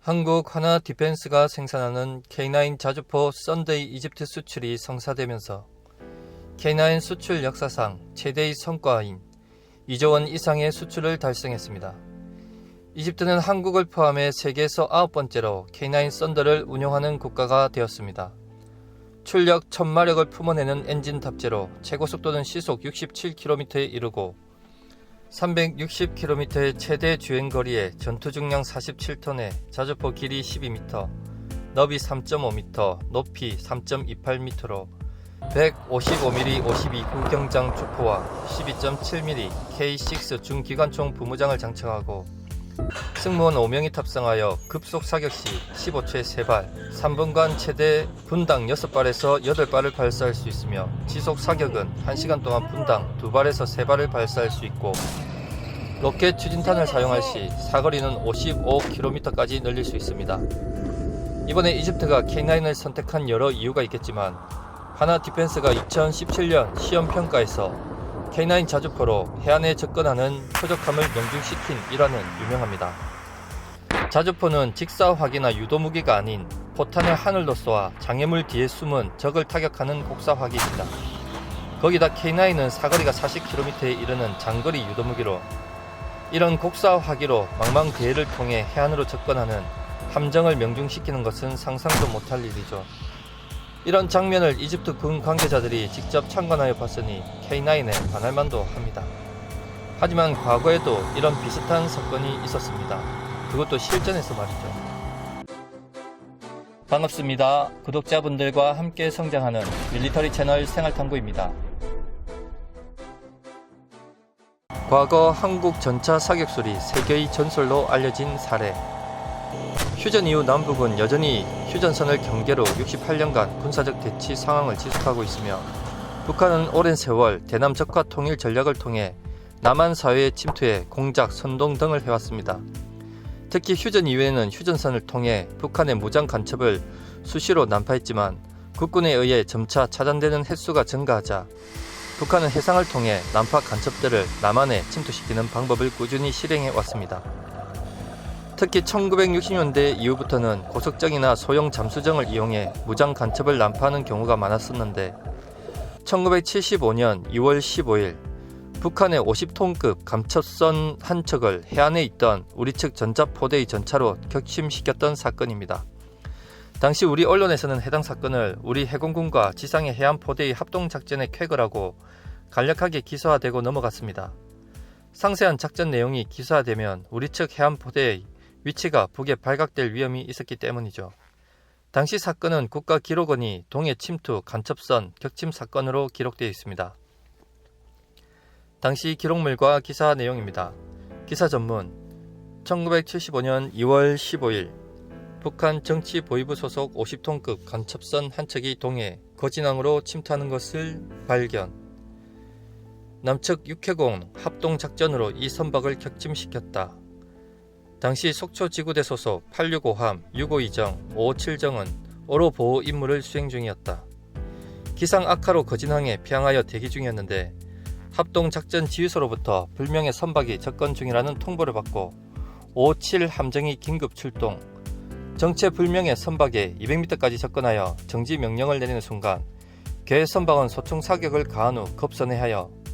한국 하나디펜스가 생산하는 K9 자주포 썬데이 이집트 수출이 성사되면서 K9 수출 역사상 최대의 성과인 2조 원 이상의 수출을 달성했습니다. 이집트는 한국을 포함해 세계에서 9번째로 K9 썬더를 운용하는 국가가 되었습니다. 출력 1000마력을 품어내는 엔진 탑재로 최고 속도는 시속 67km에 이르고 360km의 최대 주행거리에 전투 중량 47톤에 자주포 길이 12m, 너비 3.5m, 높이 3.28m로 155mm 52구 경장 주포와 12.7mm K6 중기관총 부무장을 장착하고 승무원 5명이 탑승하여 급속 사격 시 15초에 3발, 3분간 최대 분당 6발에서 8발을 발사할 수 있으며 지속 사격은 1시간 동안 분당 2발에서 3발을 발사할 수 있고 로켓 추진탄을 사용할 시 사거리는 55km까지 늘릴 수 있습니다. 이번에 이집트가 K9을 선택한 여러 이유가 있겠지만 하나디펜스가 2017년 시험평가에서 K9 자주포로 해안에 접근하는 표적함을 명중시킨 일화는 유명합니다. 자주포는 직사화기나 유도무기가 아닌 포탄을 하늘로 쏘아 장애물 뒤에 숨은 적을 타격하는 곡사화기입니다. 거기다 K9은 사거리가 40km에 이르는 장거리 유도무기로 이런 곡사화기로 망망대해를 통해 해안으로 접근하는 함정을 명중시키는 것은 상상도 못할 일이죠. 이런 장면을 이집트 군 관계자들이 직접 참관하여 봤으니 K9에 반할만도 합니다. 하지만 과거에도 이런 비슷한 사건이 있었습니다. 그것도 실전에서 말이죠. 반갑습니다. 구독자분들과 함께 성장하는 밀리터리 채널 생활탐구입니다. 과거 한국 전차 사격술이 세계의 전설로 알려진 사례. 휴전 이후 남북은 여전히 휴전선을 경계로 68년간 군사적 대치 상황을 지속하고 있으며 북한은 오랜 세월 대남 적화 통일 전략을 통해 남한 사회에 침투해 공작, 선동 등을 해왔습니다. 특히 휴전 이후에는 휴전선을 통해 북한의 무장 간첩을 수시로 난파했지만 국군에 의해 점차 차단되는 횟수가 증가하자 북한은 해상을 통해 난파 간첩들을 남한에 침투시키는 방법을 꾸준히 실행해 왔습니다. 특히 1960년대 이후부터는 고속정이나 소형 잠수정을 이용해 무장 간첩을 난파하는 경우가 많았었는데 1975년 2월 15일 북한의 50톤급 감첩선 한 척을 해안에 있던 우리 측 전자포대의 전차로 격침시켰던 사건입니다. 당시 우리 언론에서는 해당 사건을 우리 해공군과 지상의 해안포대의 합동작전의 쾌거라고 간략하게 기사화되고 넘어갔습니다. 상세한 작전 내용이 기사화되면 우리 측 해안포대의 위치가 북에 발각될 위험이 있었기 때문이죠. 당시 사건은 국가기록원이 동해 침투 간첩선 격침 사건으로 기록되어 있습니다. 당시 기록물과 기사 내용입니다. 기사 전문 1975년 2월 15일 북한 정치보위부 소속 50톤급 간첩선 한 척이 동해 거진항으로 침투하는 것을 발견. 남측 6회공 합동작전으로 이 선박을 격침시켰다. 당시 속초지구대 소속 865함, 652정, 557정은 어로 보호 임무를 수행 중이었다. 기상 악화로 거진항에 피항하여 대기 중이었는데 합동작전 지휘소로부터 불명의 선박이 접근 중이라는 통보를 받고 557 함정이 긴급 출동, 정체 불명의 선박에 200m까지 접근하여 정지 명령을 내리는 순간 괴 선박은 소총 사격을 가한 후 급선회하여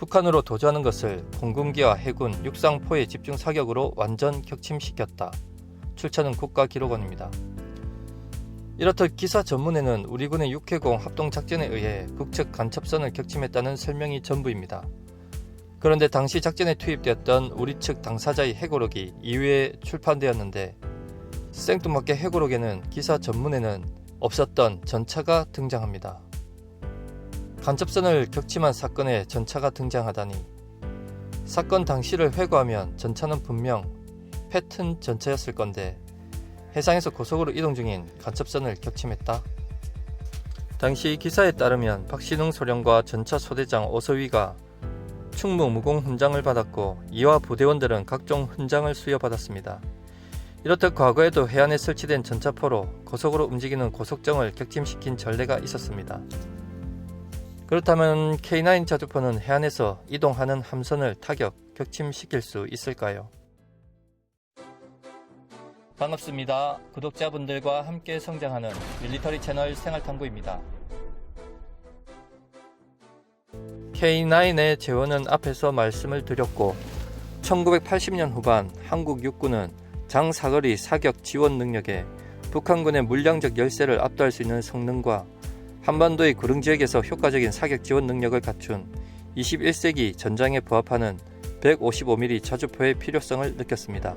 북한으로 도주하는 것을 공군기와 해군, 육상포의 집중 사격으로 완전 격침시켰다. 출처는 국가기록원입니다. 이렇듯 기사 전문에는 우리 군의 6회공 합동작전에 의해 북측 간첩선을 격침했다는 설명이 전부입니다. 그런데 당시 작전에 투입되었던 우리 측 당사자의 해고록이 이후에 출판되었는데 생뚱맞게 해고록에는 기사 전문에는 없었던 전차가 등장합니다. 간첩선을 격침한 사건에 전차가 등장하다니. 사건 당시를 회고하면 전차는 분명 패튼 전차였을 건데 해상에서 고속으로 이동 중인 간첩선을 격침했다. 당시 기사에 따르면 박신웅 소령과 전차 소대장 오서위가 충무 무공 훈장을 받았고 이와 부대원들은 각종 훈장을 수여받았습니다. 이렇듯 과거에도 해안에 설치된 전차포로 고속으로 움직이는 고속정을 격침시킨 전례가 있었습니다. 그렇다면 K9 자주포는 해안에서 이동하는 함선을 타격, 격침시킬 수 있을까요? 반갑습니다. 구독자분들과 함께 성장하는 밀리터리 채널 생활탐구입니다. K9의 재원은 앞에서 말씀을 드렸고 1980년 후반 한국 육군은 장사거리 사격 지원 능력에 북한군의 물량적 열세를 압도할 수 있는 성능과 한반도의 구릉지역에서 효과적인 사격 지원 능력을 갖춘 21세기 전장에 부합하는 155mm 자주포의 필요성을 느꼈습니다.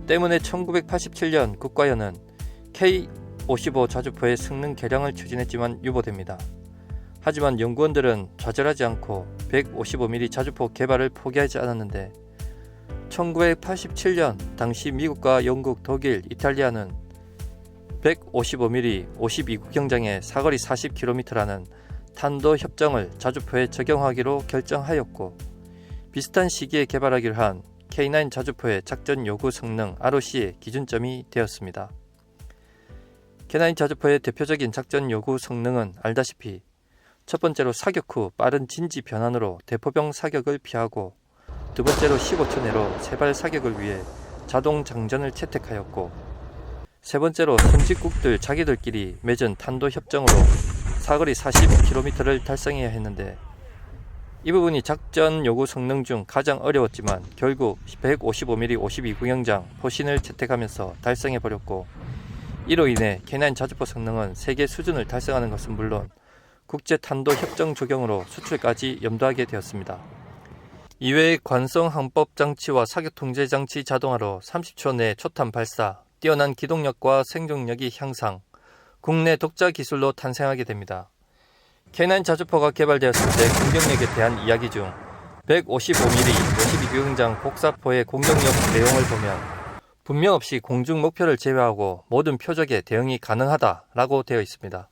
때문에 1987년 국가연은 K55 자주포의 성능 개량을 추진했지만 유보됩니다. 하지만 연구원들은 좌절하지 않고 155mm 자주포 개발을 포기하지 않았는데 1987년 당시 미국과 영국, 독일, 이탈리아는 155mm 52구경장의 사거리 40km라는 탄도 협정을 자주포에 적용하기로 결정하였고 비슷한 시기에 개발하기로 한 K9 자주포의 작전 요구 성능 ROC의 기준점이 되었습니다. K9 자주포의 대표적인 작전 요구 성능은 알다시피 첫 번째로 사격 후 빠른 진지 변환으로 대포병 사격을 피하고 두 번째로 15초 내로 세발 사격을 위해 자동 장전을 채택하였고 세 번째로 선진국들 자기들끼리 맺은 탄도 협정으로 사거리 40km를 달성해야 했는데 이 부분이 작전 요구 성능 중 가장 어려웠지만 결국 155mm 52구경장 포신을 채택하면서 달성해버렸고 이로 인해 K9 자주포 성능은 세계 수준을 달성하는 것은 물론 국제 탄도 협정 적용으로 수출까지 염두하게 되었습니다. 이외에 관성 항법 장치와 사격 통제 장치 자동화로 30초 내 초탄 발사, 뛰어난 기동력과 생존력이 향상, 국내 독자 기술로 탄생하게 됩니다. K9 자주포가 개발되었을 때 공격력에 대한 이야기 중 155mm 52구경장 복사포의 공격력 내용을 보면 분명 없이 공중 목표를 제외하고 모든 표적에 대응이 가능하다라고 되어 있습니다.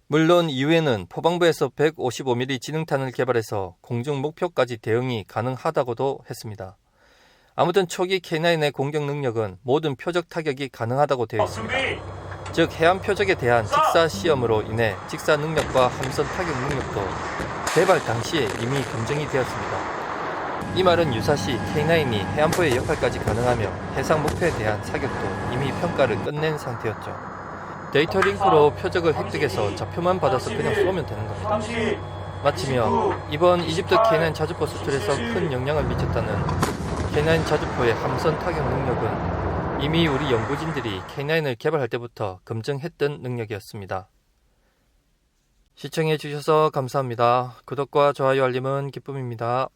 물론 이후에는 포방부에서 155mm 지능탄을 개발해서 공중 목표까지 대응이 가능하다고도 했습니다. 아무튼 초기 K9의 공격 능력은 모든 표적 타격이 가능하다고 되어 있습니다. 즉 해안 표적에 대한 직사 시험으로 인해 직사 능력과 함선 타격 능력도 개발 당시에 이미 검증이 되었습니다. 이 말은 유사시 K9이 해안포의 역할까지 가능하며 해상 목표에 대한 사격도 이미 평가를 끝낸 상태였죠. 데이터 링크로 표적을 획득해서 좌표만 받아서 그냥 쏘면 되는 겁니다. 마치며 이번 이집트 K9 자주포 수출에서 큰 영향을 미쳤다는 K9 자주포의 함선 타격 능력은 이미 우리 연구진들이 K9을 개발할 때부터 검증했던 능력이었습니다. 시청해주셔서 감사합니다. 구독과 좋아요 알림은 기쁨입니다.